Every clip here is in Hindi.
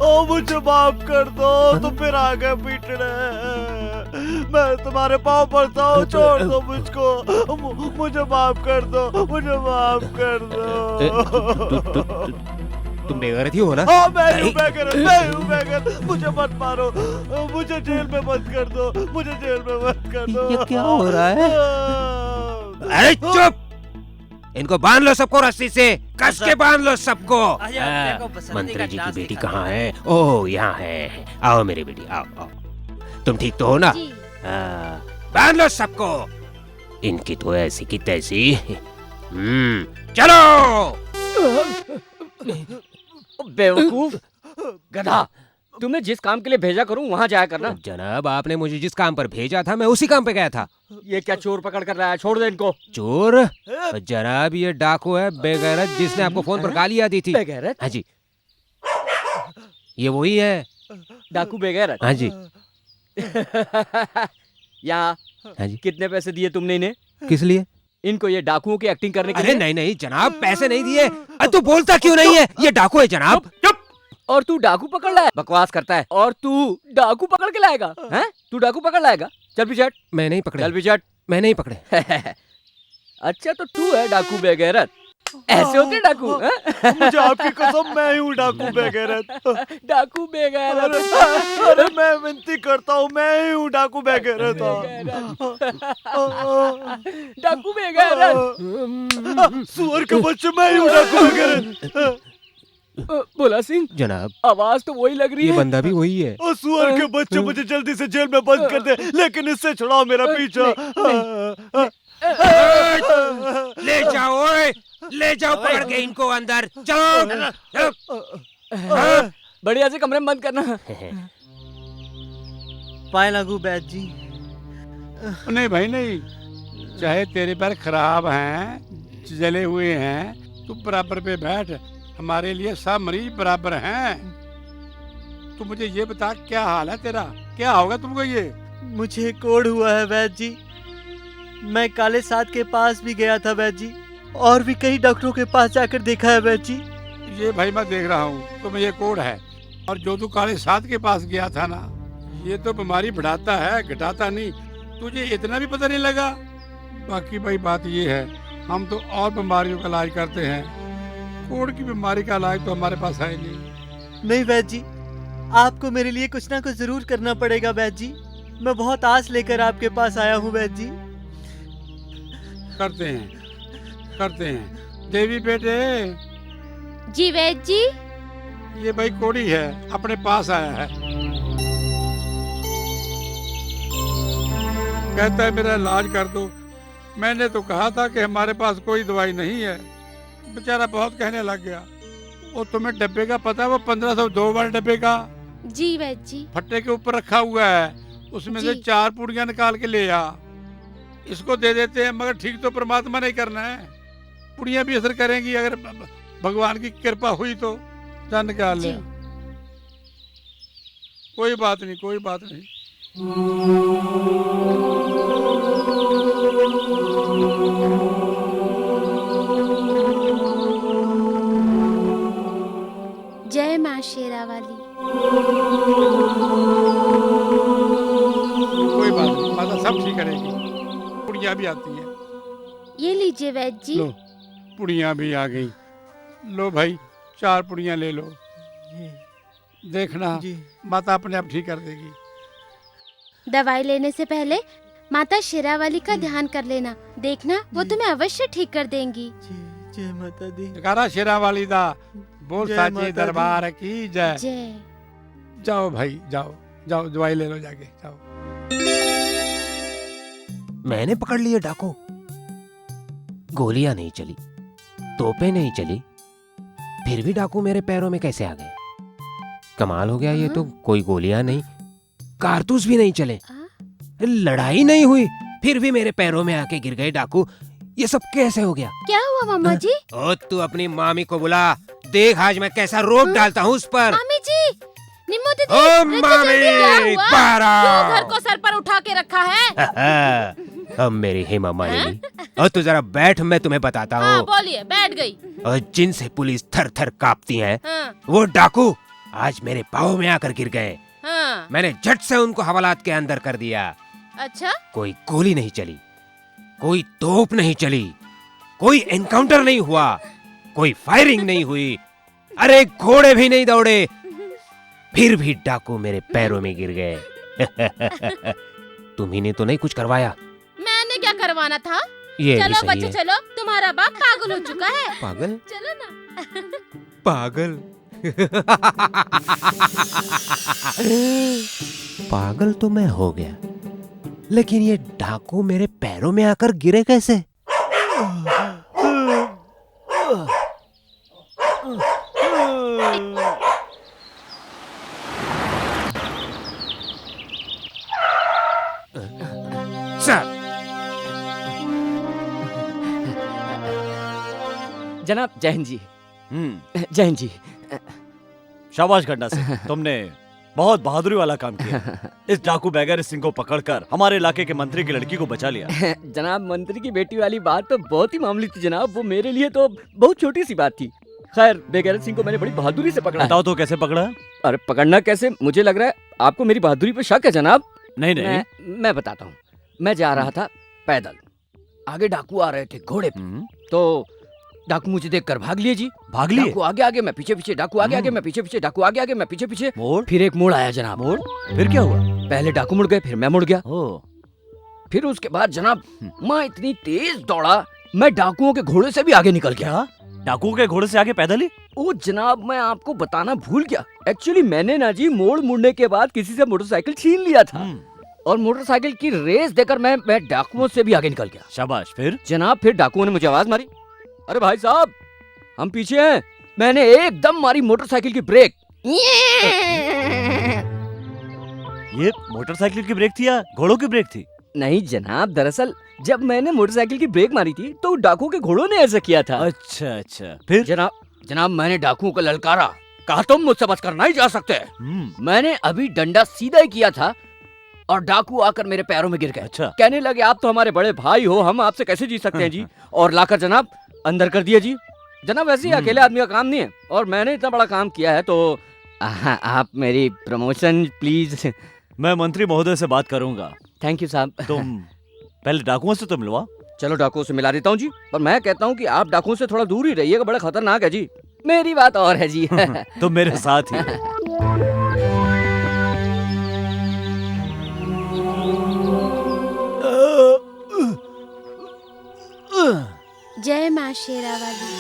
ओ मुझे माफ कर दो, तो फिर आगे पीटने। मैं तुम्हारे पाँव पड़ता हूँ, छोड़ दो मुझको। मुझे माफ कर दो, मुझे माफ कर दो। तुम बेगैरत ही हो ना? हाँ मैं हूँ बेगैरत, मैं हूँ बेगैरत। मुझे मत मारो, मुझे जेल में बंद कर दो, मुझे जेल में बंद कर दो। ये क्या हो रहा है? अरे चुप! इनको बांध लो सबको रस्सी से, कस के बांध लो सबको। मंत्री जी की बेटी कहाँ है? ओह यहाँ है। आओ मेरी बेटी, आओ आओ। तुम ठीक तो हो ना? बांध लो सबको। इनकी तो ऐसी की तैसी। चलो। बेवकूफ गधा, तुम्हें जिस काम के लिए भेजा करूं वहां जाया करना। जनाब आपने मुझे जिस काम पर भेजा था मैं उसी काम पे गया था। ये क्या चोर पकड़ कर रहा है? छोड़ दे इनको। चोर? जनाब ये डाकू है बेगैरत जिसने आपको फोन पर गालियां दी थी। बेगैरत? हाँ जी, ये वही है। डाकू बेगैरत? हाँ जी। यहाँ हाँ जी। कितने पैसे दिए तुमने इन्हें? किस लिए? इनको ये डाकुओं की एक्टिंग करने के अरे लिए? नहीं नहीं जनाब, पैसे नहीं दिए। अरे तू बोलता क्यों नहीं है? ये डाकू है जनाब। चुप! और तू डाकू पकड़ लाया? बकवास करता है। और तू डाकू पकड़ के लाएगा? हैं? तू डाकू पकड़ लाएगा? चल पीछे हट। मैं नहीं पकड़े। चल पीछे हट। मैं नहीं पकड़े। अच्छा तो तू है डाकू बेगैरत? ऐसे होते डाकू? मुझे आपकी कसम, मैं हूँ डाकू बेगैरत। डाकू बेगैरत। अरे मैं विनती करता हूँ, मैं ही हूँ डाकू बेगैरत। डाकू बेगैरत। सुअर के बच्चे, मैं ही हूँ डाकू बेगैरत। भोला सिंह जनाब आवाज तो वही लग रही ये है। बंदा भी वही है। ओ सुअर के बच्चे, मुझे जल्दी से जेल में बंद कर दे, लेकिन इससे छुड़ाओ मेरा पीछा। ले जाओ ओए, ले जाओ पकड़ के इनको अंदर। चलो चलो। बढ़िया से कमरे में बंद करना। पाए लागू बैद जी। नहीं भाई नहीं, चाहे तेरे पैर खराब हैं, जले हुए हैं, तू बराबर पे बैठ। हमारे लिए सब मरीज बराबर हैं। तू मुझे ये बता क्या हाल है तेरा, क्या होगा तुमको? ये मुझे कोढ़ हुआ है वैद्य जी। मैं काले साथ के पास भी गया था वैद्य जी, और भी कई डॉक्टरों के पास जाकर देखा है वैद्य जी। ये भाई मैं देख रहा हूँ तुम्हें ये कोढ़ है। और जो तू काले साथ के पास गया था ना, ये तो बीमारी बढ़ाता है, घटाता नहीं। तुझे इतना भी पता नहीं लगा? बाकी भाई बात ये है, हम तो और बीमारियों का इलाज करते हैं, कोढ़ की बीमारी का इलाज तो हमारे पास है नहीं। नहीं वैद्य जी, आपको मेरे लिए कुछ ना कुछ जरूर करना पड़ेगा वैद्य जी। मैं बहुत आस लेकर आपके पास आया हूँ वैद्य जी। करते हैं, करते हैं। देवी बेटे, जी वैद्य जी। ये भाई कोढ़ी है, अपने पास आया है, कहता है मेरा इलाज कर दो। मैंने तो कहा था कि हमारे पास कोई दवाई नहीं है। बेचारा बहुत कहने लग गया। वो तुम्हें डब्बे का पता है? वो 1502 वाले डब्बे का जी वैद्य जी। फट्टे के ऊपर रखा हुआ है, उसमें से 4 पुड़ियां निकाल के ले आ। इसको दे देते हैं, मगर ठीक तो परमात्मा नहीं करना है। पुड़ियां भी असर करेंगी अगर भगवान की कृपा हुई तो। जा निकाल ले। कोई बात नहीं, कोई बात नहीं। जय माँ शेरा वाली। कोई बात नहीं, माता सब ठीक करेगी। पुड़िया भी आती है। ये लीजिए वैद्य जी। लो पुड़िया भी आ गई। लो भाई 4 पुड़िया ले लो। देखना जी। माता अपने आप ठीक कर देगी। दवाई लेने से पहले माता शेरा वाली का ध्यान कर लेना, देखना वो तुम्हें अवश्य ठीक कर देंगी। जय माता दी। जयकारा शेरा वाली दा, बोल जय साचे माता दी। दरबार की जय। जय। जाओ भाई जाओ, जाओ दवाई ले लो जाके, जाओ। मैंने पकड़ लिए डाकू। गोलियां नहीं चली, तोपें नहीं चली, फिर भी डाकू मेरे पैरों में कैसे आ गए? कमाल हो गया ये तो। कोई गोलियां नहीं, कारतूस भी नहीं चले, लड़ाई नहीं हुई, फिर भी मेरे पैरों में आके गिर गए डाकू। ये सब कैसे हो गया? क्या हुआ मामा जी? ओ तू अपनी मामी को बुला, देख आज मैं कैसा रोब डालता हूँ उस पर। मामी जी, निम्मो दीदी, ओ रितु मामी, दीदी, क्या हुआ? बारा। क्यों घर को सर पर उठा के रखा है? अब मेरी हेमा मालिनी और तू जरा बैठ, मैं तुम्हें बताता हाँ हूँ। बोलिए, बैठ गई। और जिनसे पुलिस थर थर कांपती है, हाँ वो डाकू आज मेरे पाँव में आकर गिर गए। हाँ। मैंने झट से उनको हवालात के अंदर कर दिया। अच्छा, कोई गोली नहीं चली, कोई तोप नहीं चली, कोई एनकाउंटर नहीं हुआ, कोई फायरिंग नहीं हुई, अरे घोड़े भी नहीं दौड़े, फिर भी डाकू मेरे पैरों में गिर गए। तुम्ही ने तो नहीं कुछ करवाया? मैंने क्या करवाना था? ये भी चलो सही बच्चे है। चलो, तुम्हारा बाप पागल हो चुका है। पागल? चलो ना। पागल? पागल तो मैं हो गया, लेकिन ये डाकू मेरे पैरों में आकर गिरे कैसे? सर, जनाब जय हिंद जी। जय हिंद जी। शाबाश गंडा सिंह, तुमने बहुत बहादुरी वाला काम किया। इस डाकू बैगर सिंह को पकड़कर हमारे इलाके के मंत्री की लड़की को बचा लिया। जनाब मंत्री की बेटी वाली बात तो बहुत ही मामूली थी जनाब, वो मेरे लिए तो बहुत छोटी सी बात थी। खैर बेगैरत सिंह को मैंने बड़ी बहादुरी से पकड़ा है। बताओ तो कैसे पकड़ा? अरे पकड़ना कैसे, मुझे लग रहा है आपको मेरी बहादुरी पे शक है जनाब। नहीं नहीं। मैं बताता हूँ। मैं जा रहा था पैदल, आगे डाकू आ रहे थे घोड़े पे, तो डाकू मुझे देखकर भाग लिए जी। भाग लिए? डाकू आगे आगे मैं पीछे पीछे, डाकू आगे आगे मैं पीछे पीछे, डाकू आगे आगे मैं पीछे पीछे। मोड़? फिर एक मोड़ आया जनाब। मोड़? फिर क्या हुआ? पहले डाकू मुड़ गए, फिर मैं मुड़ गया। ओ, फिर उसके बाद जनाब मैं इतनी तेज दौड़ा, मैं डाकुओं के घोड़े से भी आगे निकल गया। डाकू के घोड़े से आगे पैदल ही? ओ जनाब मैं आपको बताना भूल गया, एक्चुअली मैंने ना जी मोड़ मुड़ने के बाद किसी से मोटरसाइकिल छीन लिया था, और मोटरसाइकिल की रेस देकर मैं डाकुओं से भी आगे निकल गया। शाबाश। फिर? जनाब फिर डाकुओं ने मुझे आवाज मारी, अरे भाई साहब हम पीछे हैं। मैंने एकदम मारी मोटरसाइकिल की ब्रेक। ये मोटरसाइकिल की ब्रेक थी या घोड़ों की ब्रेक थी? नहीं जनाब, दरअसल जब मैंने मोटरसाइकिल की ब्रेक मारी थी तो डाकुओं के घोड़ों ने ऐसा किया था। अच्छा अच्छा। फिर? जनाब मैंने डाकुओं को ललकारा, कहा तुम मुझसे बच कर नहीं जा सकते। मैंने अभी डंडा सीधा ही किया था और डाकू आकर मेरे पैरों में गिर गए। अच्छा। कहने लगे आप तो हमारे बड़े भाई हो, हम आपसे कैसे जी सकते हैं जी, और लाकर जनाब अंदर कर दिया जी। जनाब वैसे ही अकेले आदमी का काम नहीं है, और मैंने इतना बड़ा काम किया है, तो आप मेरी प्रमोशन प्लीज। मैं मंत्री महोदय से बात करूंगा। थैंक यू साहब। तुम पहले डाकुओं से तो मिलवा। चलो डाकुओं से मिला देता हूँ जी, पर मैं कहता हूँ कि आप डाकुओं से थोड़ा दूर ही रहिएगा, बड़ा खतरनाक है जी। मेरी बात और है जी। तुम मेरे साथ ही। जय माँ Sherawali.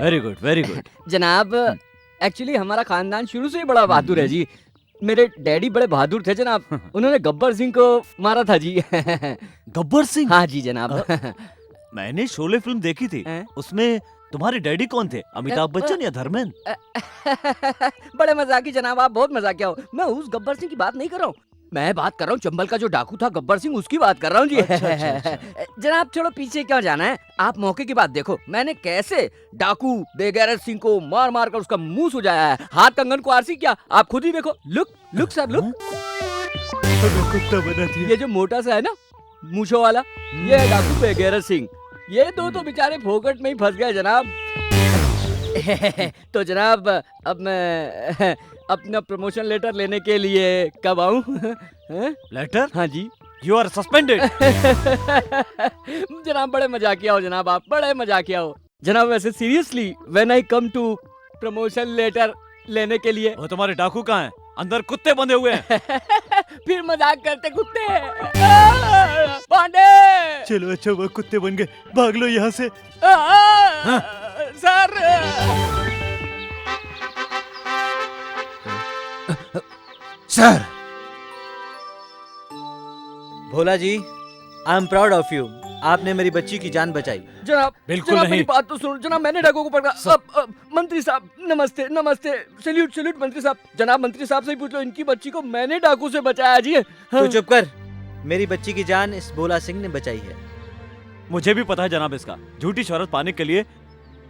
Very good very good. जनाब एक्चुअली हमारा खानदान शुरू से ही बड़ा बहादुर है जी। मेरे डैडी बड़े बहादुर थे जनाब, उन्होंने गब्बर सिंह को मारा था जी। गब्बर सिंह? हाँ जी जनाब। मैंने शोले फिल्म देखी थी, उसमें तुम्हारे डैडी कौन थे, अमिताभ बच्चन या धर्मेंद्र? बड़े मजाकी जनाब, आप बहुत मजाकिया हो। मैं उस गब्बर सिंह की बात नहीं कर रहा हूँ, मैं बात कर रहा हूँ चंबल का जो डाकू था गब्बर सिंह, उसकी बात कर रहा हूँ जी। अच्छा। जनाब छोड़ो पीछे क्यों जाना है, आप मौके की बात देखो। मैंने कैसे डाकू बेगैरत सिंह को मार मार कर उसका मुंह सुजाया है, हाथ कंगन को आरसी क्या, आप खुद ही देखो। Look look sir look. कुत्ता बना दिया। ये जो मोटा सा है ना मूछों वाला, ये है डाकू बेगैरत सिंह। ये दो तो बेचारे फोकट में ही फंस गए जनाब। तो जनाब अब मैं अपना प्रमोशन लेटर लेने के लिए कब आऊं? लेटर? हाँ जी। You are suspended. जनाब बड़े मजाकिया हो जनाब, आप बड़े मजाकिया हो जनाब। वैसे seriously when I come to promotion letter लेने के लिए। वो तुम्हारे डाकू कहाँ हैं? अंदर कुत्ते बंधे हुए हैं। फिर मजाक करते कुत्ते। पांडे चलो अच्छा वो कुत्ते बन गए, भाग लो यहाँ से। Sir sir. Bhola ji, I am proud of you, आपने मेरी बच्ची की जान बचाई। जनाब बिल्कुल जनाब नहीं। मेरी बात तो सुनो जनाब, मैंने डाकू को पकड़ा। मंत्री साहब नमस्ते नमस्ते, सैल्यूट सैल्यूट मंत्री साहब। जनाब मंत्री साहब से ही पूछ लो, इनकी बच्ची को मैंने डाकू से बचाया जी। तू चुप कर, मेरी बच्ची की जान इस भोला सिंह ने बचाई है। मुझे भी पता है जनाब, इसका झूठी शोहरत पाने के लिए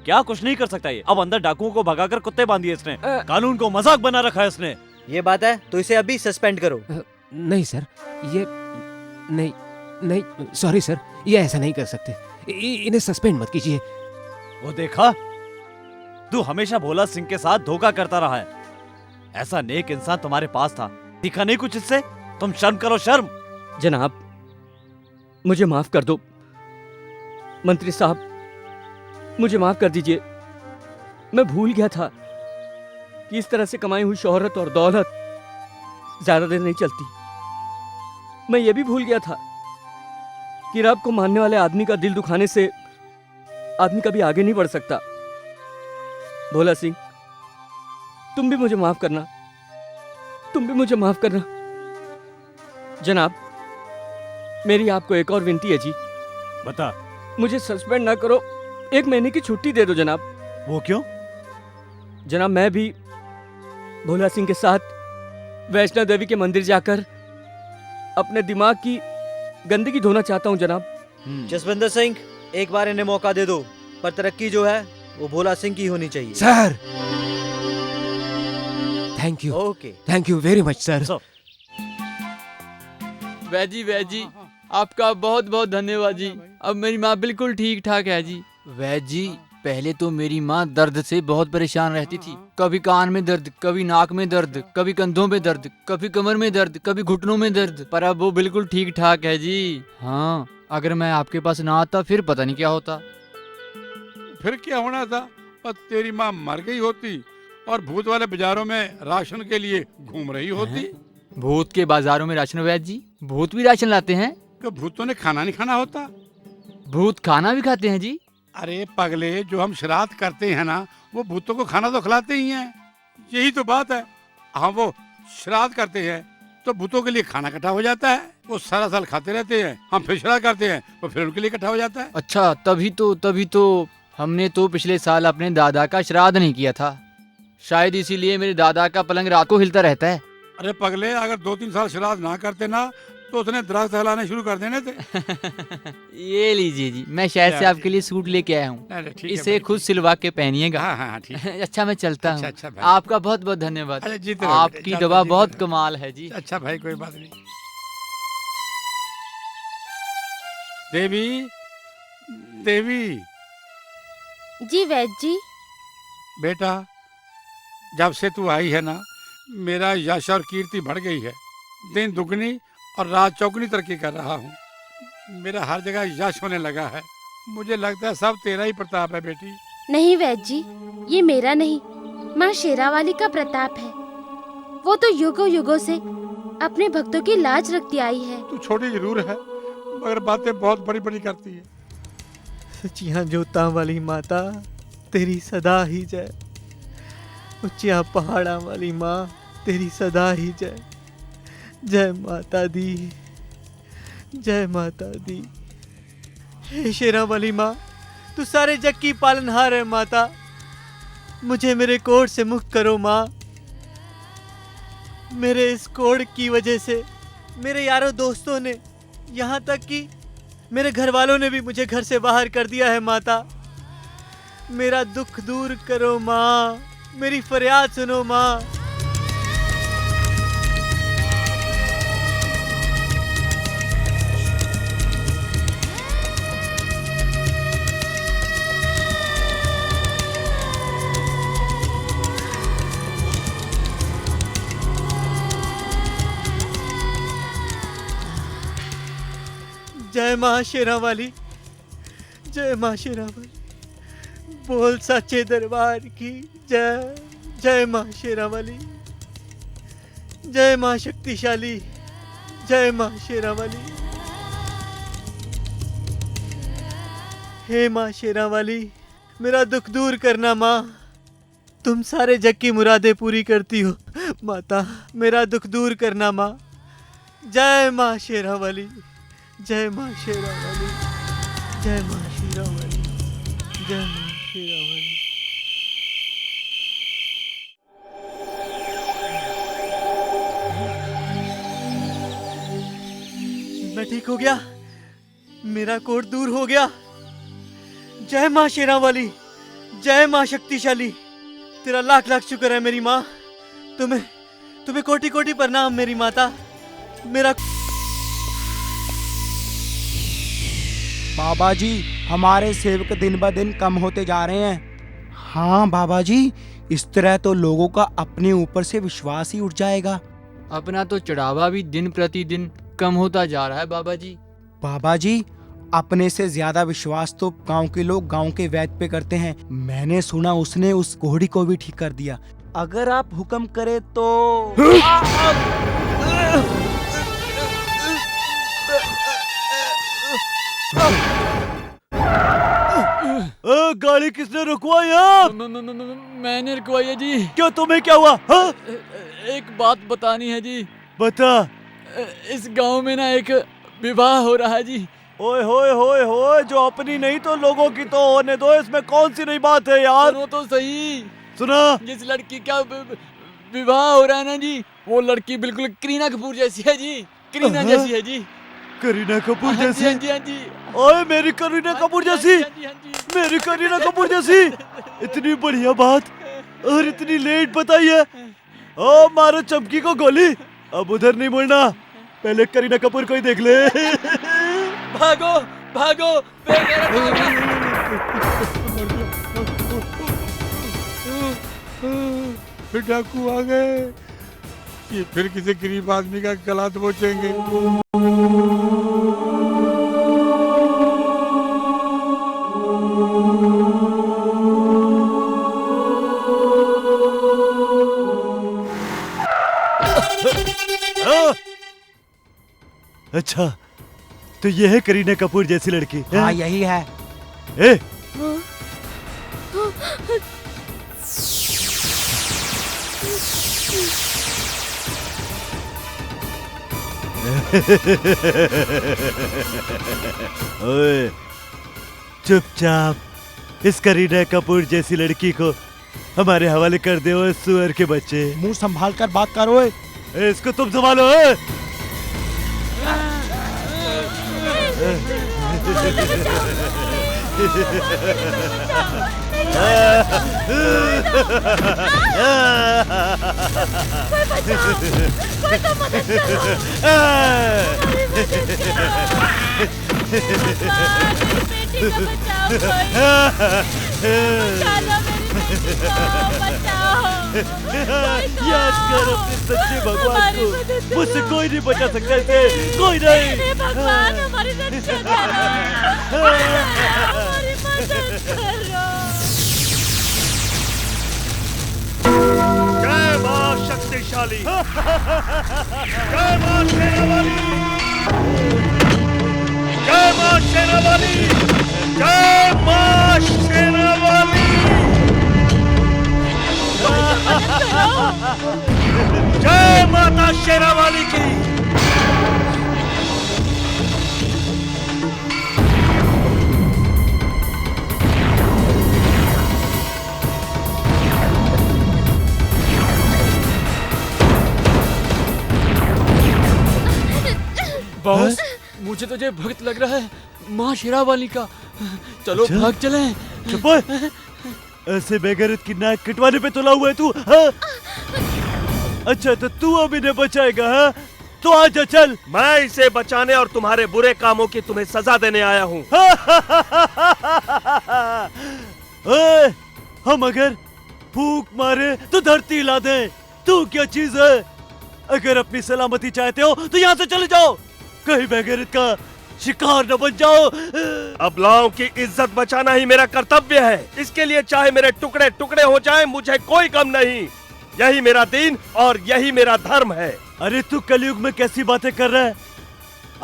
क्या कुछ नहीं कर सकता ये। अब अंदर डाकुओं को भगाकर कुत्ते बांध दिए इसने, कानून को मजाक बना रखा है इसने। ये बात है तो इसे अभी सस्पेंड करो। नहीं सर, ये नहीं नहीं, सॉरी सर, ये ऐसा नहीं कर सकते। इन्हें सस्पेंड मत कीजिए। वो देखा, तू हमेशा भोला सिंह के साथ धोखा करता रहा है। ऐसा नेक इंसान तुम्हारे पास था, दिखा नहीं कुछ इससे? तुम शर्म करो, शर्म। जनाब, मुझे माफ कर दो। मंत्री साहब, मुझे माफ कर दीजिए। मैं भूल गया था कि इस तरह से कमाई हुई शोहरत और दौलत ज्यादा देर नहीं चलती। मैं ये भी भूल गया था कि रब को मानने वाले आदमी का दिल दुखाने से आदमी कभी आगे नहीं बढ़ सकता। भोला सिंह, तुम भी मुझे माफ करना, तुम भी मुझे माफ करना। जनाब, मेरी आपको एक और विनती है जी। बता। मुझे सस्पेंड ना करो, 1 महीने की छुट्टी दे दो जनाब। वो क्यों? जनाब, मैं भी भोला सिंह के साथ वैष्णो देवी के मंदिर जाकर अपने दिमाग की गंदगी धोना चाहता हूँ जनाब। जसविंदर सिंह, एक बार इन्हें मौका दे दो, पर तरक्की जो है वो भोला सिंह की होनी चाहिए। Sir, thank okay, you very much sir. Vaid ji, आपका बहुत बहुत धन्यवाद जी। अब मेरी माँ बिल्कुल ठीक ठाक है जी। वैद जी, पहले तो मेरी माँ दर्द से बहुत परेशान रहती थी। कभी कान में दर्द, कभी नाक में दर्द, कभी कंधों में दर्द, कभी कमर में दर्द, कभी घुटनों में दर्द, पर अब वो बिल्कुल ठीक ठाक है जी। हाँ, अगर मैं आपके पास ना आता फिर पता नहीं क्या होता। फिर क्या होना था? और तेरी माँ मर गई होती और भूत वाले बाजारों में राशन के लिए घूम रही होती। भूत के बाजारों में राशन? वैद जी, भूत भी राशन लाते हैं? कि भूतों ने खाना नहीं खाना होता? भूत खाना भी खाते हैं जी? अरे पगले, जो हम श्राद्ध करते हैं ना, वो भूतों को खाना तो खिलाते ही हैं। यही तो बात है। हम वो श्राद्ध करते हैं तो भूतों के लिए खाना इकट्ठा हो जाता है। वो सारा साल खाते रहते हैं, हम फिर श्राद्ध करते हैं तो फिर उनके लिए इकट्ठा हो जाता है। अच्छा, तभी तो हमने तो पिछले साल अपने दादा का श्राद्ध नहीं किया था। शायद इसीलिए मेरे दादा का पलंग रात को हिलता रहता है। अरे पगले, अगर 2-3 साल श्राद्ध ना करते ना तो उसने दरख्त हिलाने शुरू कर देने थे। ये लीजिए जी, मैं शहर से आपके लिए सूट लेके आया हूँ। अरे ठीक है इसे भाई, खुद सिलवा के पहनिएगा। हाँ हाँ ठीक है। अच्छा, मैं चलता हूँ। अच्छा भाई। आपका बहुत बहुत धन्यवाद। अरे जीते रहो आपकी बेटे, दवा जीते बहुत रहो। कमाल है जी। अच्छा भाई, कोई बात नहीं। देवी, देवी जी वैद जी। बेटा, जब से तू आई है ना, मेरा यश और कीर्ति बढ़ गई है। दिन दुगनी और रात चौगुनी तरक्की कर रहा हूँ। मेरा हर जगह यश होने लगा है। मुझे लगता है सब तेरा ही प्रताप है बेटी। नहीं वैद जी, ये मेरा नहीं, माँ शेरावाली का प्रताप है। वो तो युगों युगों से अपने भक्तों की लाज रखती आई है। तू छोटी जरूर है मगर बातें बहुत बड़ी बड़ी करती है। सचिया जोता वाली माता तेरी सदा ही जय। उच्चिया पहाड़ा वाली माँ तेरी सदा ही जय। जय माता दी, जय माता दी। हे शेरा वाली माँ, तू सारे जग की पालनहार है माता। मुझे मेरे कोढ़ से मुक्त करो माँ। मेरे इस कोढ़ की वजह से मेरे यारों दोस्तों ने, यहाँ तक कि मेरे घर वालों ने भी मुझे घर से बाहर कर दिया है माता। मेरा दुख दूर करो माँ, मेरी फरियाद सुनो माँ। जय माँ शेरावाली, जय माँ शेरावाली। बोल सच्चे दरबार की जय। जय माँ शेरावाली, जय माँ शक्तिशाली, जय माँ शेरावाली। हे माँ शेरावाली, मेरा दुख दूर करना माँ। तुम सारे जग की मुरादें पूरी करती हो माता, मेरा दुख दूर करना माँ। जय माँ शेरावाली, जय माँ शेरावाली, जय माँ शेरावाली, जय माँ शेरावाली। मैं ठीक हो गया, मेरा कोढ़ दूर हो गया। जय माँ शेरावाली, जय माँ शक्तिशाली। तेरा लाख लाख शुक्र है मेरी माँ। तुम्हें तुम्हें कोटि कोटि प्रणाम मेरी माता। मेरा बाबा जी, हमारे सेवक दिन ब दिन कम होते जा रहे हैं। हाँ बाबा जी, इस तरह तो लोगों का अपने ऊपर से विश्वास ही उठ जाएगा। अपना तो चढ़ावा भी दिन प्रतिदिन कम होता जा रहा है बाबा जी। बाबा जी, अपने से ज्यादा विश्वास तो गांव के लोग गांव के वैद्य पे करते हैं। मैंने सुना उसने उस घोड़ी को भी ठीक कर दिया। अगर आप हुक्म करें तो गाड़ी किसने रुकवाया? मैंने रुकवाई है जी। क्यों, तुम्हें क्या हुआ? हाँ? एक बात बतानी है जी। बता। इस गांव में ना एक विवाह हो रहा है जी। ओए होए होए होए, जो अपनी नहीं तो लोगों की तो होने दो, इसमें कौन सी नई बात है यार? सुनो तो सही। सुना? जिस लड़की का विवाह हो रहा है ना जी, वो लड़की बिल्कुल करीना कपूर जैसी है जी। करीना जैसी है जी। करीना कपूर जैसी? हाँ जी, हाँ जी। ओए मेरी करीना कपूर जैसी? मेरी करीना कपूर जैसी? इतनी बढ़िया बात और इतनी लेट बताई है। ओ मारो चमकी को गोली। अब उधर नहीं मुड़ना, पहले करीना कपूर को ही देख ले। भागो भागो, फिर डाकू आ गए। ये फिर किसी गरीब आदमी का गला दबोचेंगे। अच्छा, तो ये है करीना कपूर जैसी लड़की? हाँ यही है। ए? ओए, चुपचाप इस करीना कपूर जैसी लड़की को हमारे हवाले कर दे। ओए सुअर के बच्चे, मुंह संभाल कर बात करो। इसको तुम संभालो। याद कर अपने सच्चे भगवान को, मुझसे कोई नहीं बचा सकता इसे, कोई नहीं। भगवान हमारी रक्षा करो, हमारी मदद करो। जय मां शक्तिशाली, जय मां शेरावाली, जय मां शेरावाली, जय मां शेरावाली, जय माता शेरावाली की। बॉस, मुझे तो ये भक्त लग रहा है माँ शेरावाली का। चलो अच्छा? भाग चलें। चुप है। ऐसे बेगैरत की नाक कटवाने पे तुला हुआ है तू? हाँ? अच्छा, तो तू अब इन्हें बचाएगा? हाँ? तो आजा चल। मैं इसे बचाने और तुम्हारे बुरे कामों की तुम्हें सजा देने आया हूँ। हम अगर फूंक मारे तो धरती हिला दे। तू क्या चीज है? अगर अपनी सलामती चाहते हो तो यहाँ से चले जाओ, कहीं बेगैरत का शिकार न बन जाओ। अबलाओं की इज्जत बचाना ही मेरा कर्तव्य है। इसके लिए चाहे मेरे टुकड़े टुकड़े हो जाएं, मुझे कोई गम नहीं। यही मेरा दीन और यही मेरा धर्म है। अरे तू कलयुग में कैसी बातें कर रहा है?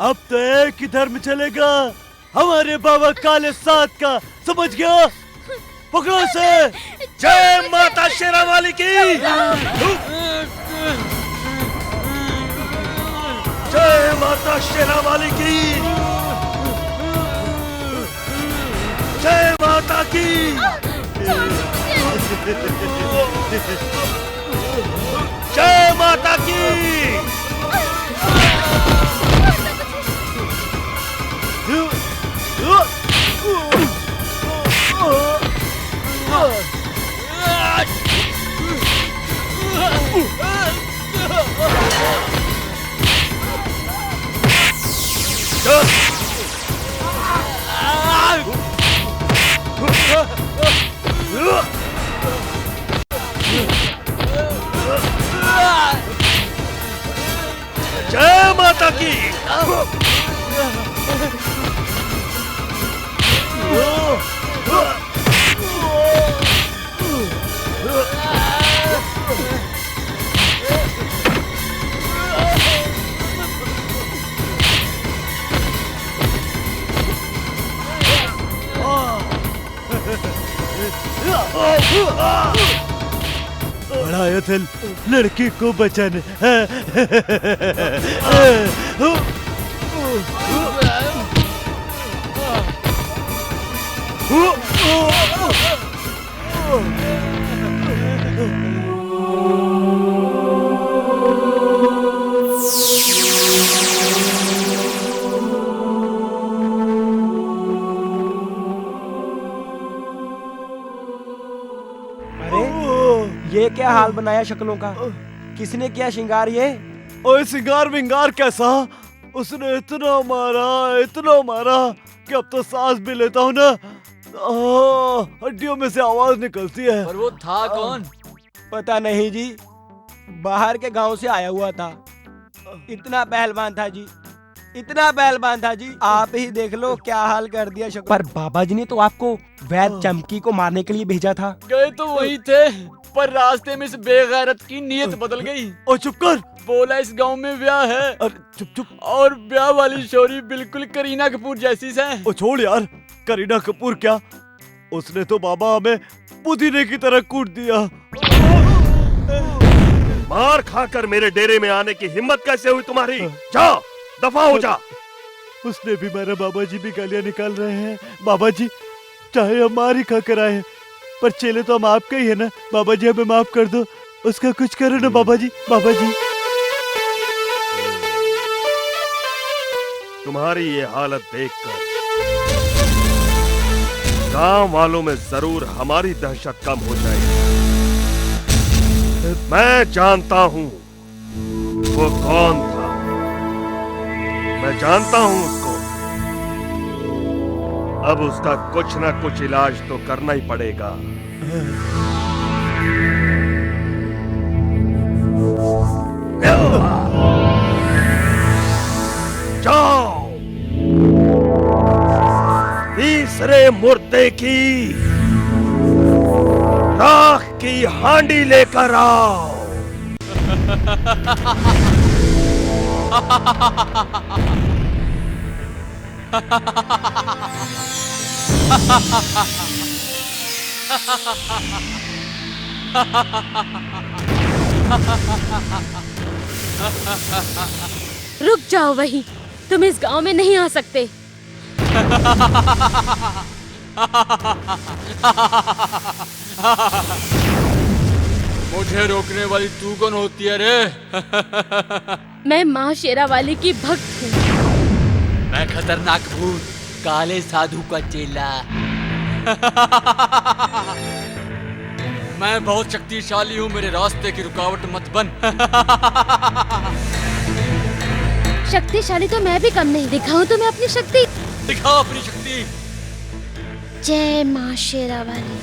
अब तो एक ही धर्म चलेगा, हमारे बाबा काले साथ का, समझ गया? पकड़ो से। जय माता शेरावाली की, जय माता शेरावाली की, जय माता की, जय माता की। जय माता की। बड़ा आया था लड़की को बचाने। ये क्या हाल बनाया शक्लों का? किसने किया श्रृंगार ये? ओए सिंगार विंगार कैसा? उसने इतना मारा कि अब तो सांस भी लेता हूँ ना, हड्डियों में से आवाज निकलती है। पर वो था कौन? पता नहीं जी, बाहर के गांव से आया हुआ था। इतना पहलवान था जी, इतना पहलवान था जी, आप ही देख लो क्या हाल कर दिया शक्ल। पर बाबा जी ने तो आपको वैद चमकी को मारने के लिए भेजा था। गए तो वही थे, पर रास्ते में इस बेगैरत की नीयत बदल गई। ओ चुप कर। बोला इस गांव में ब्याह है। अरे चुप। और ब्याह वाली शोरी बिल्कुल करीना कपूर जैसी है। ओ छोड़ यार, करीना कपूर क्या, उसने तो बाबा हमें पुदीने की तरह कूट दिया। मार खाकर मेरे डेरे में आने की हिम्मत कैसे हुई तुम्हारी? जा, दफा हो जा। उसने भी मेरे बाबा जी भी गालियां निकाल रहे हैं। बाबा जी चाहे हम मार ही खा कर आए, पर चेले तो हम आपके ही है ना। बाबा जी हमें माफ कर दो, उसका कुछ करो ना बाबा जी। बाबा जी तुम्हारी ये हालत देखकर गांव वालों में जरूर हमारी दहशत कम हो जाएगी। मैं जानता हूं वो कौन था, मैं जानता हूं उसको। अब उसका कुछ ना कुछ इलाज तो करना ही पड़ेगा। जाओ, तीसरे मुर्दे की राख की हांडी लेकर आओ। रुक जाओ वहीं, तुम इस गांव में नहीं आ सकते। मुझे रोकने वाली तू कौन होती है रे? मैं माँ शेरावाली की भक्त हूँ। मैं खतरनाक भूत, काले साधु का चेला। मैं बहुत शक्तिशाली हूँ, मेरे रास्ते की रुकावट मत बन। शक्तिशाली तो मैं भी कम नहीं। दिखाऊं तुम्हें अपनी शक्ति? दिखाओ अपनी शक्ति। जय माँ शेरावाली।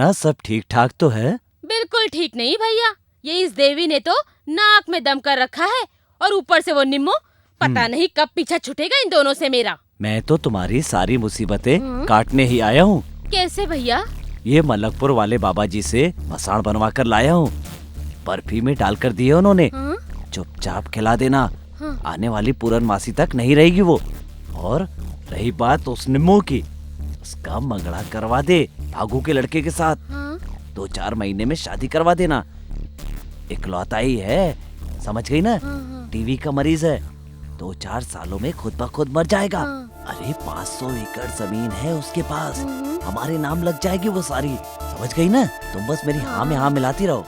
मीना सब ठीक ठाक तो है? बिल्कुल ठीक नहीं भैया, ये इस देवी ने तो नाक में दम कर रखा है और ऊपर से वो निम्मो, पता नहीं कब पीछा छूटेगा इन दोनों से मेरा। मैं तो तुम्हारी सारी मुसीबतें काटने ही आया हूँ। कैसे भैया? ये मलकपुर वाले बाबा जी से मसाण बनवा कर लाया हूँ। बर्फी में डालकर दिए उन्होंने। चुपचाप खिला देना, आने वाली पूर्णमासी तक नहीं रहेगी वो। और रही बात उस निम्मो की, उसका मंगड़ा करवा दे भागू के लड़के के साथ। 2-4 महीने में शादी करवा देना। इकलौता ही है, समझ गई ना? टीवी का मरीज है, 2-4 सालों में खुद ब खुद मर जाएगा। अरे 500 एकड़ जमीन है उसके पास, हमारे नाम लग जाएगी वो सारी। समझ गई ना? तुम बस मेरी हाँ में हाँ मिलाती रहो।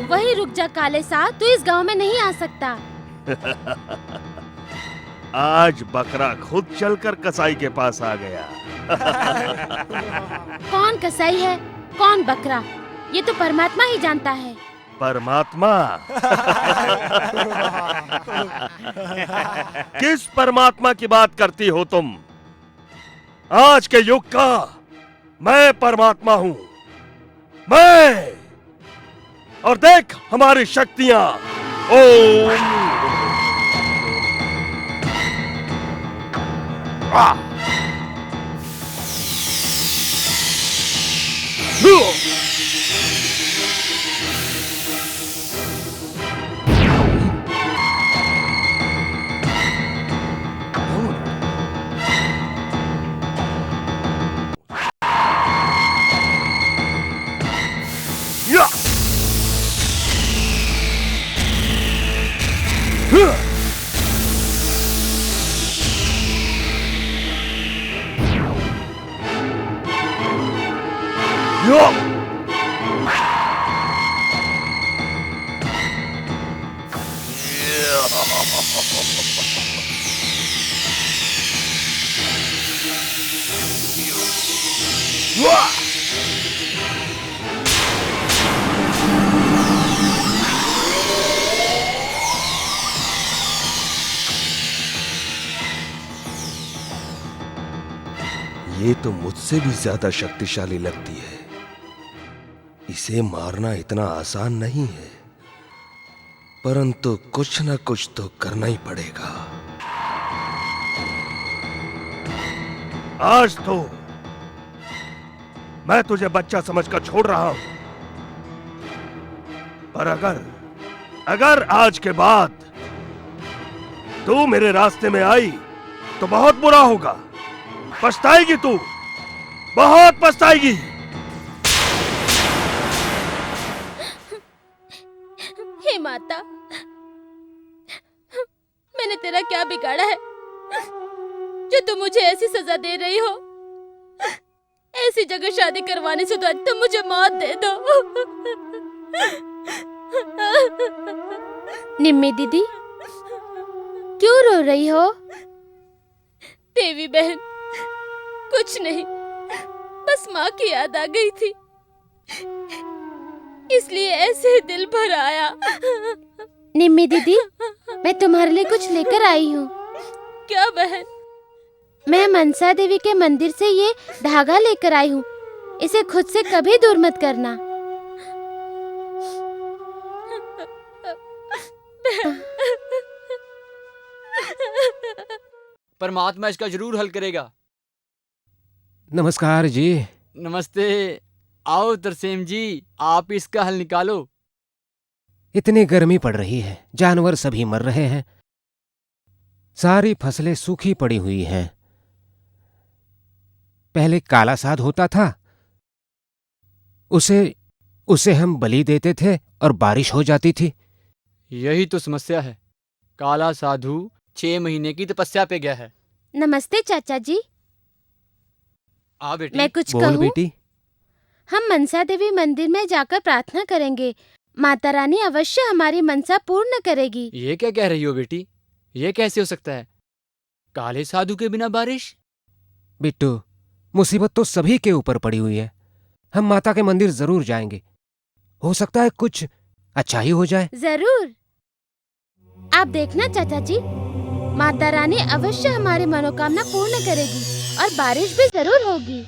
वही रुक जा काले साहब, तू इस गांव में नहीं आ सकता। आज बकरा खुद चलकर कसाई के पास आ गया। कौन कसाई है, कौन बकरा, ये तो परमात्मा ही जानता है। परमात्मा? किस परमात्मा की बात करती हो तुम? आज के युग का मैं परमात्मा हूं, मैं। और देख हमारी शक्तियां। ओम ये तो मुझसे भी ज्यादा शक्तिशाली लगती है। इसे मारना इतना आसान नहीं है, परंतु कुछ न कुछ तो करना ही पड़ेगा। आज तो मैं तुझे बच्चा समझकर छोड़ रहा हूं, पर अगर आज के बाद तू मेरे रास्ते में आई तो बहुत बुरा होगा। पछताएगी तू, बहुत पछताएगी। हे माता, मैंने तेरा क्या बिगाड़ा है जो तुम मुझे ऐसी सजा दे रही हो? ऐसी जगह शादी करवाने से तो अच्छा तुम मुझे मौत दे दो। निम्मी दीदी, क्यों रो रही हो? देवी बहन, कुछ नहीं, बस माँ की याद आ गई थी, इसलिए ऐसे दिल भर आया। निम्मी दीदी, मैं तुम्हारे लिए कुछ लेकर आई हूँ। क्या बहन? मैं मनसा देवी के मंदिर से ये धागा लेकर आई हूँ, इसे खुद से कभी दूर मत करना। परमात्मा इसका जरूर हल करेगा। नमस्कार जी। नमस्ते। आओ तरसेम जी, आप इसका हल निकालो। इतनी गर्मी पड़ रही है, जानवर सभी मर रहे हैं, सारी फसलें सूखी पड़ी हुई हैं। पहले काला साध होता था, उसे हम बलि देते थे और बारिश हो जाती थी। यही तो समस्या है। काला साधु 6 महीने की तपस्या पे गया है। नमस्ते चाचा जी। आ बेटी। मैं कुछ बोल कहूं? बेटी। हम मनसा देवी मंदिर में जाकर प्रार्थना करेंगे, माता रानी अवश्य हमारी मनसा पूर्ण करेगी। ये क्या कह रही हो बेटी? ये कैसे हो सकता है? काले साधु के बिना बारिश? बिट्टू, मुसीबत तो सभी के ऊपर पड़ी हुई है। हम माता के मंदिर जरूर जाएंगे। हो सकता है कुछ अच्छा ही हो जाए। जरूर। आप देखना चाचा जी, माता रानी अवश्य हमारी मनोकामना पूर्ण करेगी और बारिश भी जरूर होगी।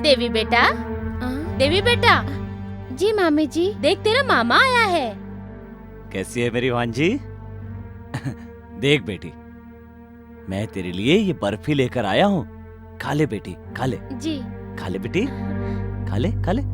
देवी बेटा, देवी बेटा। जी मामी जी, देख तेरा मामा आया है। कैसी है मेरी भांजी? देख बेटी, मैं तेरे लिए ये बर्फी लेकर आया हूँ। खा ले बेटी, खा ले। जी। खा ले बेटी, खा ले, खा ले।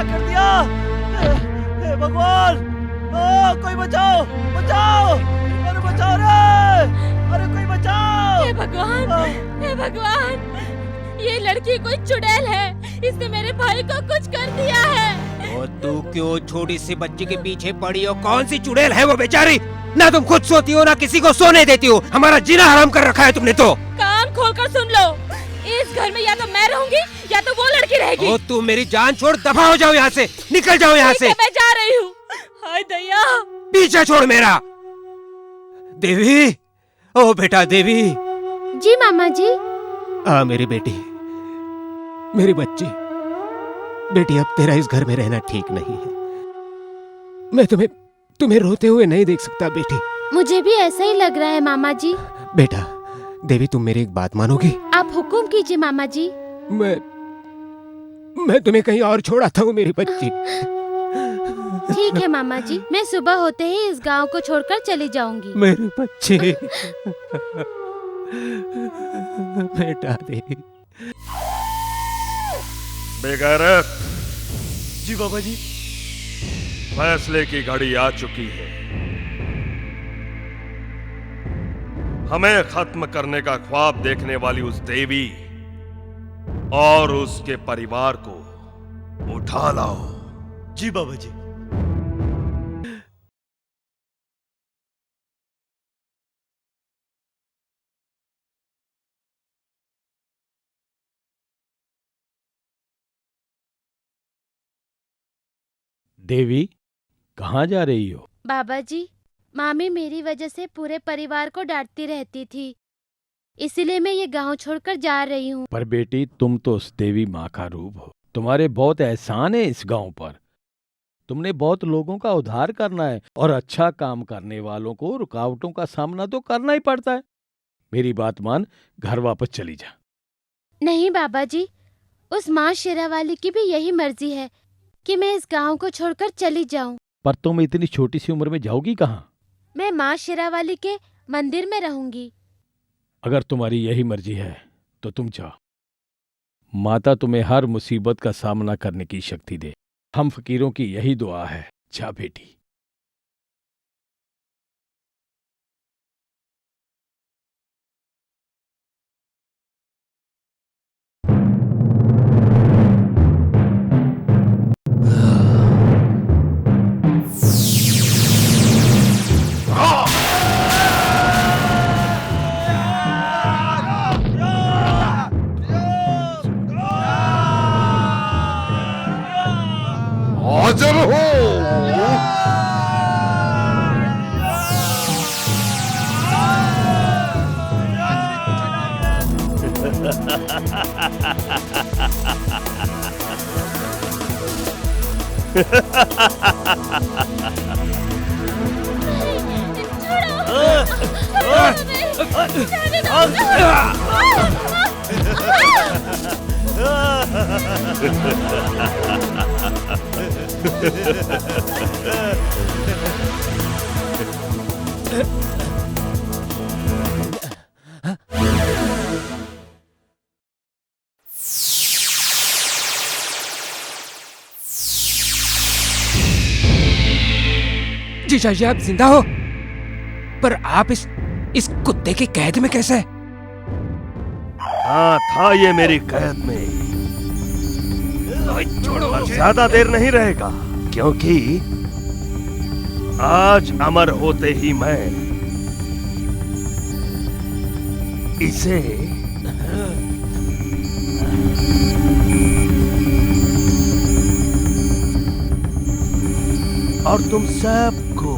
कर दिया? हे भगवान, कोई बचाओ, बचाओ, अरे बचाओ रे, अरे कोई बचाओ। हे भगवान, हे भगवान, ये लड़की कोई चुड़ैल है, इसने मेरे भाई को कुछ कर दिया है। और तू क्यों छोटी सी बच्ची के पीछे पड़ी हो? कौन सी चुड़ैल है वो बेचारी? ना तुम खुद सोती हो ना किसी को सोने देती हो। हमारा जीना हराम कर रखा है तुमने तो। कान खोलकर सुन लो, इस घर में या तो मैं रहूंगी या तो वो लड़की रहेगी। ओ तू मेरी जान छोड़, दफा हो जाओ यहाँ से, निकल जाओ यहाँ से। मैं जा रही हूँ। हाय दया, पीछे छोड़ मेरा। देवी, ओ बेटा देवी। जी मामा जी। मेरी बेटी, मेरी बच्ची, बेटी अब तेरा इस घर में रहना ठीक नहीं है। मैं तुम्हें रोते हुए नहीं देख सकता बेटी। मुझे भी ऐसा ही लग रहा है मामा जी। बेटा देवी, तुम मेरी एक बात मानोगी? आप हुक्म कीजिए मामा जी। मैं तुम्हें कहीं और छोड़ आता हूँ मेरी बच्ची। ठीक है मामा जी, मैं सुबह होते ही इस गांव को छोड़कर चली जाऊंगी। मेरी बच्ची, बेटा देवी। बेगैरत। जी बाबा जी। फैसले की घड़ी आ चुकी है। हमें खत्म करने का ख्वाब देखने वाली उस देवी और उसके परिवार को उठा लाओ। जी बाबा जी। देवी, कहाँ जा रही हो? बाबा जी, मामी मेरी वजह से पूरे परिवार को डांटती रहती थी, इसीलिए मैं ये गांव छोड़कर जा रही हूँ। पर बेटी, तुम तो उस देवी माँ का रूप हो। तुम्हारे बहुत एहसान है इस गांव पर। तुमने बहुत लोगों का उद्धार करना है और अच्छा काम करने वालों को रुकावटों का सामना तो करना ही पड़ता है। मेरी बात मान, घर वापस चली जा। नहीं बाबा जी, उस माँ शेरावाली की भी यही मर्जी है कि मैं इस गांव को छोड़कर चली जाऊं। पर तुम इतनी छोटी सी उम्र में जाओगी कहाँ? मैं माँ शेरावाली के मंदिर में रहूंगी। अगर तुम्हारी यही मर्जी है तो तुम जाओ। माता तुम्हें हर मुसीबत का सामना करने की शक्ति दे। हम फकीरों की यही दुआ है। जा बेटी। हाजिर हो। जीजा जी, आप जिंदा हो? पर आप इस कुत्ते की कैद में कैसे? हाँ, था ये मेरी कैद में। पर ज्यादा देर नहीं रहेगा, क्योंकि आज अमर होते ही मैं इसे और तुम सबको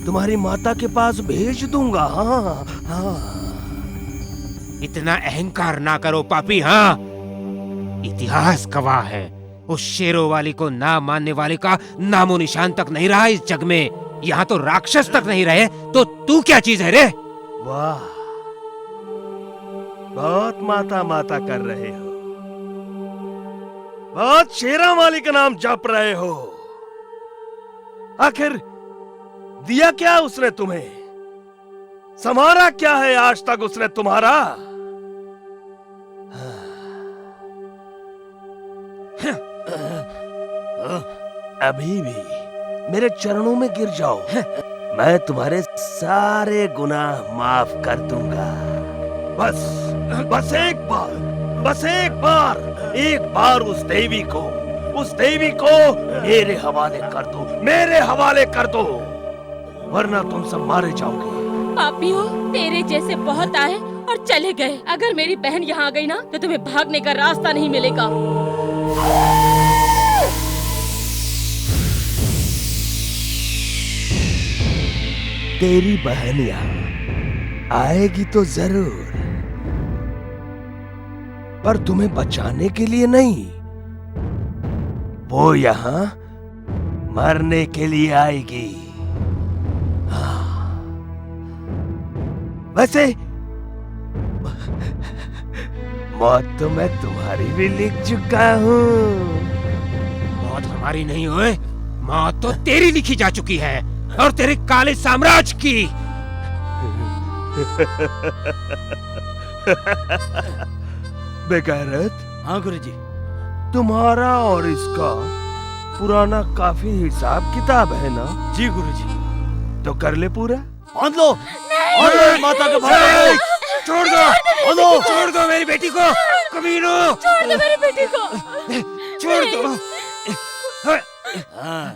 तुम्हारी माता के पास भेज दूंगा। हाँ हाँ। इतना अहंकार ना करो पापी। हाँ, इतिहास गवाह है, उस शेरों वाली को ना मानने वाले का नामो निशान तक नहीं रहा इस जग में। यहाँ तो राक्षस तक नहीं रहे, तो तू क्या चीज है रे? वाह, बहुत माता माता कर रहे हो, बहुत शेरा वाली का नाम जप रहे हो। आखिर दिया क्या उसने तुम्हें? संवारा क्या है आज तक उसने तुम्हारा? अभी भी मेरे चरणों में गिर जाओ, मैं तुम्हारे सारे गुनाह माफ कर दूंगा। बस एक बार उस देवी को मेरे हवाले कर दो, वरना तुम सब मारे जाओगे। पापियों, तेरे जैसे बहुत आए और चले गए। अगर मेरी बहन यहाँ आ गई ना तो तुम्हें भागने का रास्ता नहीं मिलेगा। तेरी बहन यहाँ आएगी तो जरूर, पर तुम्हें बचाने के लिए नहीं, वो यहाँ मरने के लिए आएगी। हाँ। वैसे मौत तो मैं तुम्हारी भी लिख चुका हूँ। मौत हमारी नहीं हुए, मौत तो तेरी लिखी जा चुकी है, और तेरे काले साम्राज्य की। बेगैरत। हाँ गुरुजी। तुम्हारा और इसका पुराना काफी हिसाब किताब है ना? जी गुरुजी। तो कर ले पूरा। बांध लो माता के भाई। छोड़ दो मेरी बेटी को, कमीनों। छोड़ दो मेरी बेटी को। छोड़ दो। हाँ।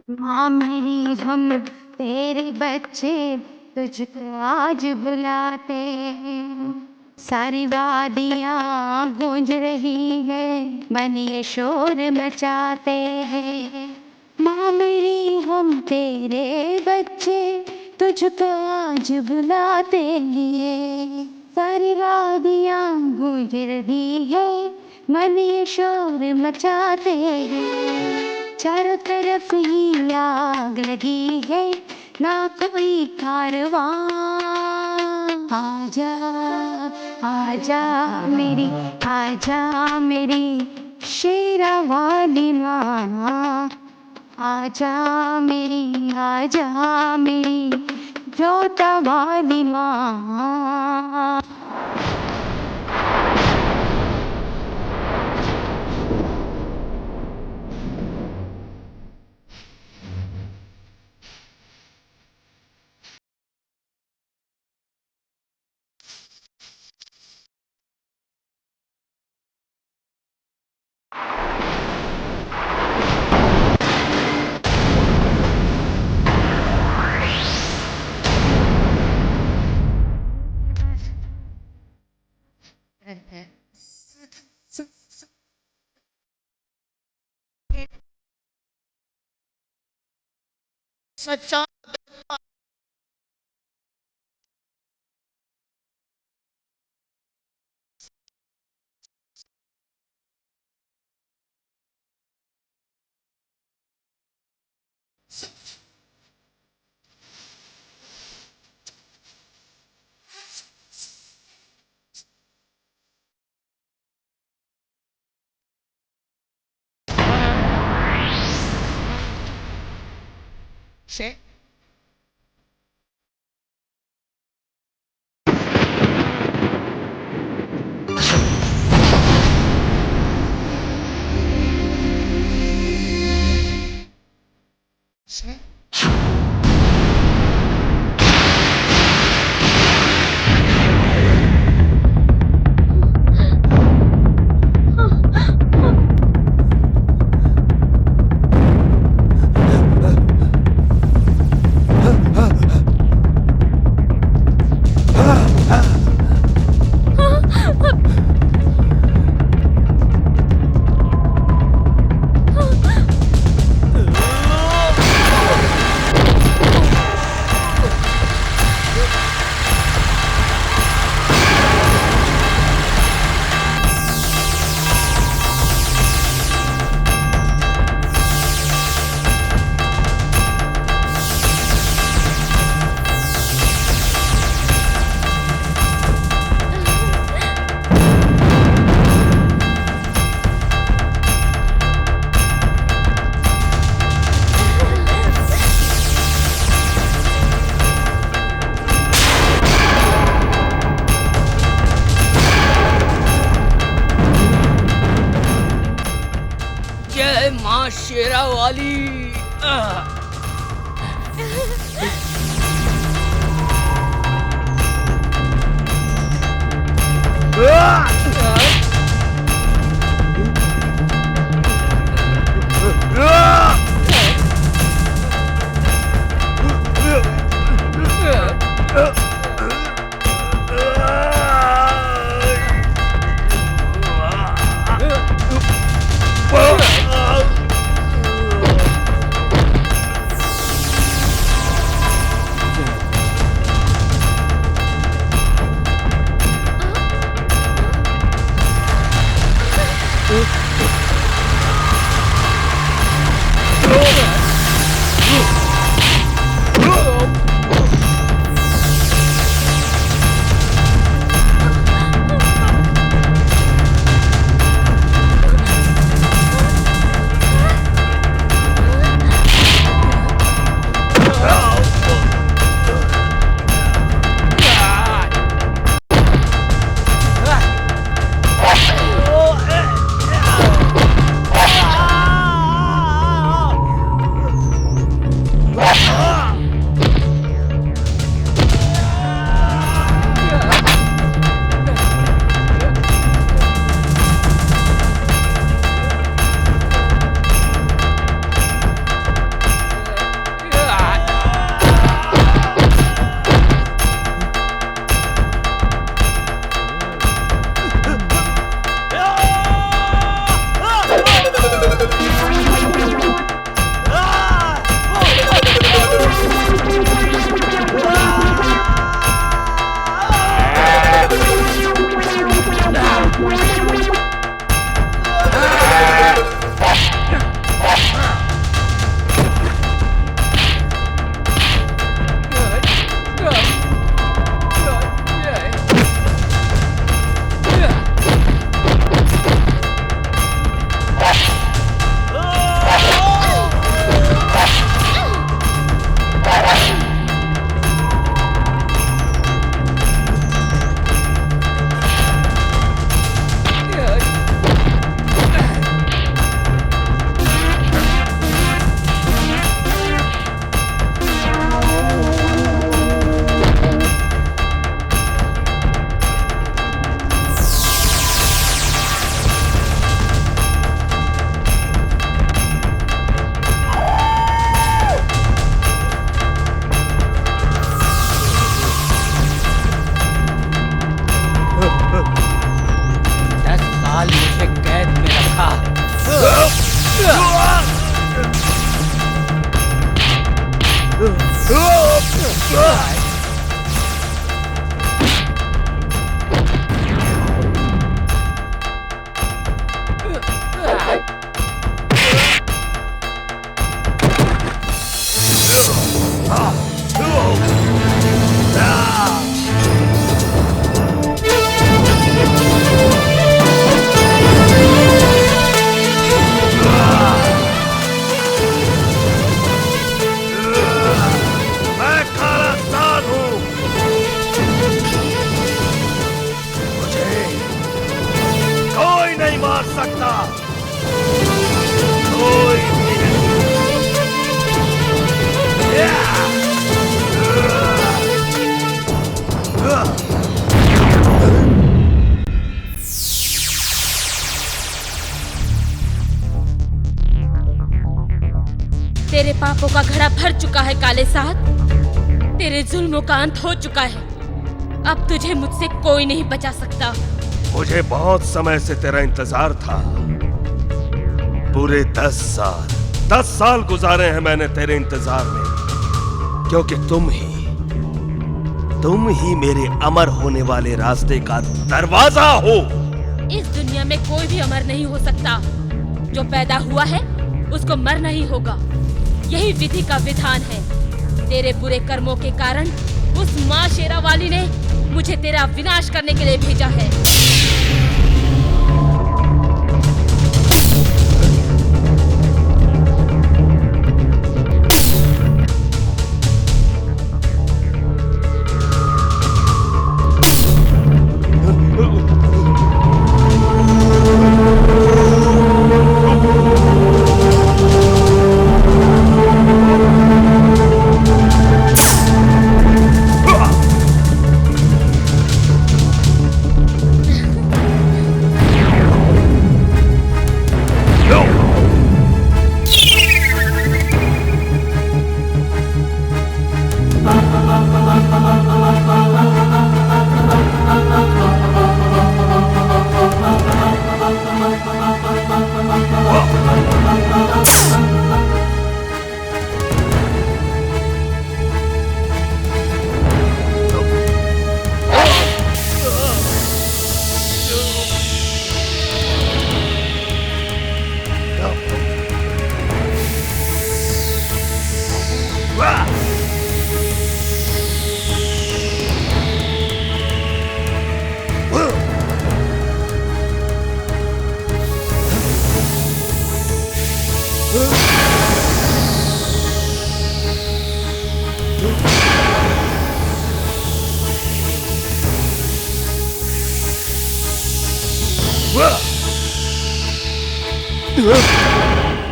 माँ मेरी, हम तेरे बच्चे तुझको आज बुलाते हैं। सारी वादियाँ गूंज रही है, मन ये शोर मचाते हैं। माँ मेरी, हम तेरे बच्चे तुझको आज बुलाते हैं। सारी वादियाँ गूंज रही है, मन ये शोर मचाते हैं। चारों तरफ ही आग लगी है, ना कोई कारवां। आजा आजा आजा मेरी शेरा वाली माँ, आजा मेरी जोता वाली माँ। सच्चा से जय माँ शेरा वाली। तेरे पापों का घड़ा भर चुका है काले साहब। तेरे जुल्मों का अंत हो चुका है। अब तुझे मुझसे कोई नहीं बचा सकता। मुझे बहुत समय से तेरा इंतजार था। पूरे 10 साल गुजारे हैं मैंने तेरे इंतजार में, क्योंकि तुम ही मेरे अमर होने वाले रास्ते का दरवाजा हो। इस दुनिया में कोई भी अमर नहीं हो सकता। जो पैदा हुआ है उसको मरना ही होगा। यही विधि का विधान है। तेरे बुरे कर्मों के कारण उस माँ शेरावाली ने मुझे तेरा विनाश करने के लिए भेजा है।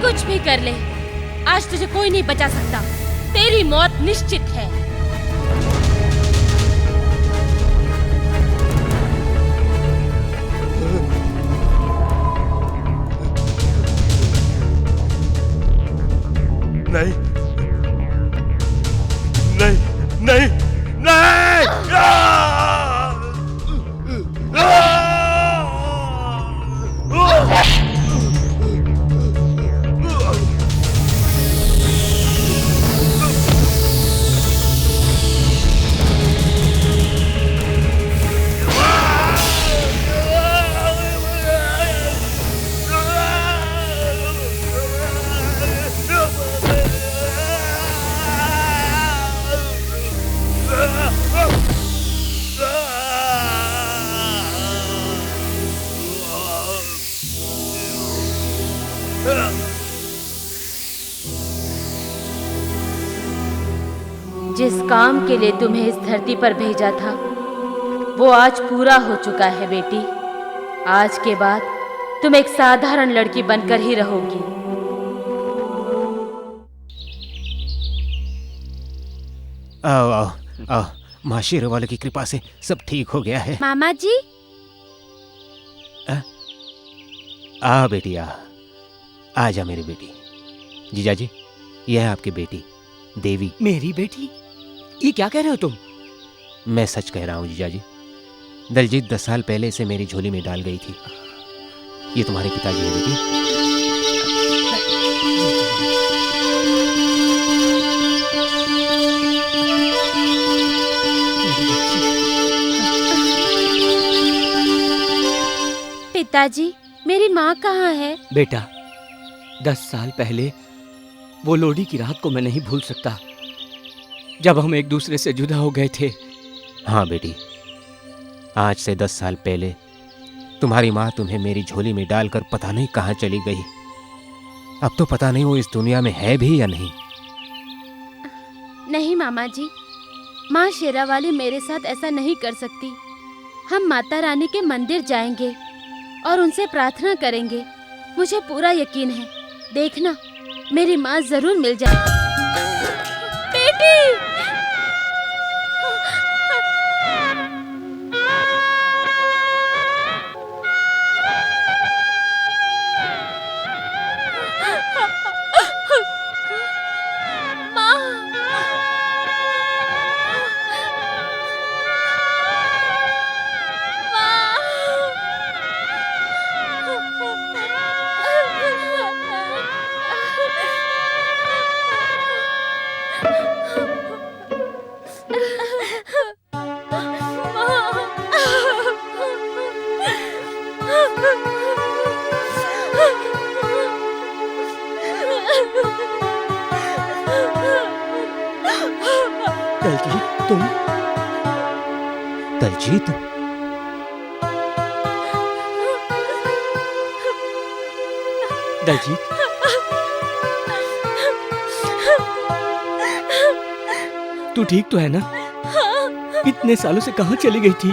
कुछ भी कर ले, आज तुझे कोई नहीं बचा सकता। तेरी मौत निश्चित है। नहीं नहीं नहीं नहीं। जिस काम के लिए तुम्हें इस धरती पर भेजा था वो आज पूरा हो चुका है बेटी। आज के बाद तुम एक साधारण लड़की बनकर ही रहोगी। आओ आओ आओ, माँ शेरावाली की कृपा से सब ठीक हो गया है। मामा जी। आ बेटी आ, आजा मेरी बेटी। जीजाजी, यह है आपकी बेटी देवी। मेरी बेटी? ये क्या कह रहे हो तुम? मैं सच कह रहा हूँ जीजाजी। दलजीत 10 साल पहले इसे मेरी झोली में डाल गई थी। ये तुम्हारे पिताजी है बेटी। पिताजी, मेरी माँ कहाँ है? बेटा, 10 साल पहले वो लोहड़ी की रात को मैं नहीं भूल सकता, जब हम एक दूसरे से जुदा हो गए थे। हाँ बेटी, आज से 10 साल पहले तुम्हारी माँ तुम्हें मेरी झोली में डालकर पता नहीं कहाँ चली गई। अब तो पता नहीं वो इस दुनिया में है भी या नहीं। नहीं मामा जी, माँ शेरावाली मेरे साथ ऐसा नहीं कर सकती। हम माता रानी के मंदिर जाएंगे और उनसे प्रार्थना करेंगे। मुझे पूरा यकीन है, देखना मेरी माँ जरूर मिल जाएगी। बेटी! दलजीत, तुम? दलजीत? दलजीत, तू ठीक तो है ना? इतने सालों से कहाँ चली गई थी?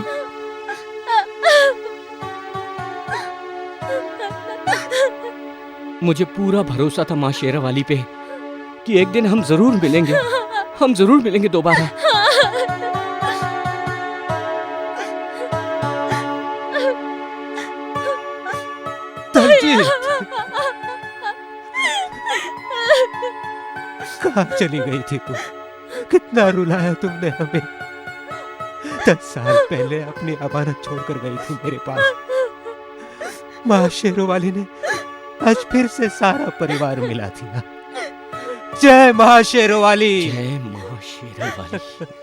मुझे पूरा भरोसा था माँ शेरावाली पे कि एक दिन हम जरूर मिलेंगे, हम जरूर मिलेंगे दोबारा। कहाँ चली गई थी तुम? कितना रुलाया तुमने हमें। 10 साल पहले अपनी अमानत छोड़कर गई थी मेरे पास। माँ शेरोवाली ने आज फिर से सारा परिवार मिला दिया। जय माँ शेरोवाली। जय माँ शेरावाली।